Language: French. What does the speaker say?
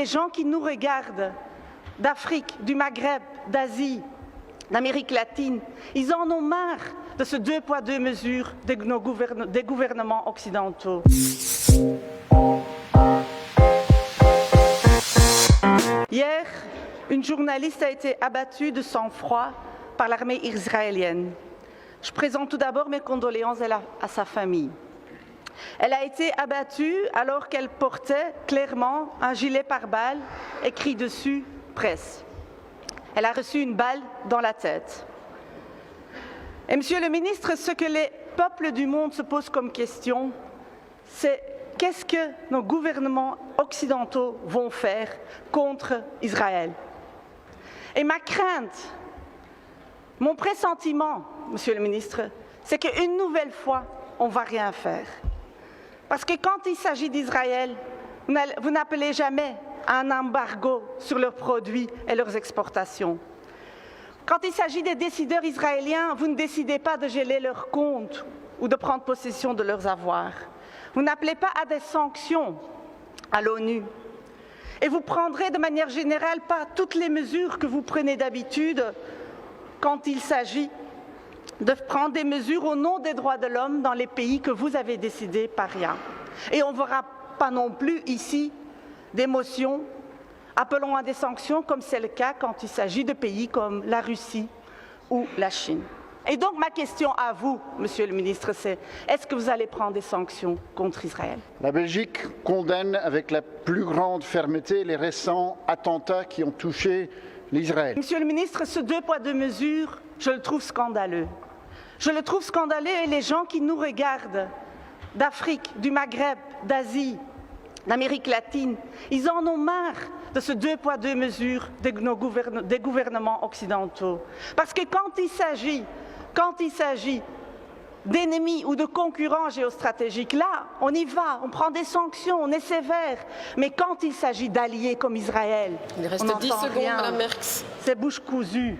les gens qui nous regardent, d'Afrique, du Maghreb, d'Asie, d'Amérique latine, ils en ont marre de ce deux poids, deux mesures des gouvernements occidentaux. Hier, une journaliste a été abattue de sang-froid par l'armée israélienne. Je présente tout d'abord mes condoléances à sa famille. Elle a été abattue alors qu'elle portait clairement un gilet pare-balles écrit dessus « Presse ». Elle a reçu une balle dans la tête. Et Monsieur le ministre, ce que les peuples du monde se posent comme question, c'est qu'est-ce que nos gouvernements occidentaux vont faire contre Israël? Et ma crainte, mon pressentiment, Monsieur le ministre, c'est qu'une nouvelle fois, on ne va rien faire. Parce que quand il s'agit d'Israël, vous n'appelez jamais à un embargo sur leurs produits et leurs exportations. Quand il s'agit des décideurs israéliens, vous ne décidez pas de geler leurs comptes ou de prendre possession de leurs avoirs. Vous n'appelez pas à des sanctions à l'ONU. Et vous prendrez de manière générale pas toutes les mesures que vous prenez d'habitude quand il s'agit de prendre des mesures au nom des droits de l'homme dans les pays que vous avez décidés paria. Et on ne verra pas non plus ici des motions appelant à des sanctions comme c'est le cas quand il s'agit de pays comme la Russie ou la Chine. Et donc ma question à vous, Monsieur le ministre, c'est est-ce que vous allez prendre des sanctions contre Israël? La Belgique condamne avec la plus grande fermeté les récents attentats qui ont touché l'Israël. Monsieur le ministre, ce deux poids, deux mesures, je le trouve scandaleux. Je le trouve scandaleux et les gens qui nous regardent, d'Afrique, du Maghreb, d'Asie, d'Amérique latine, ils en ont marre de ce deux poids, deux mesures des gouvernements occidentaux. Parce que quand il s'agit d'ennemis ou de concurrents géostratégiques, là, on y va, on prend des sanctions, on est sévère. Mais quand il s'agit d'alliés comme Israël, il reste on 10 n'entend secondes, rien. Madame Merckx. C'est bouche cousue.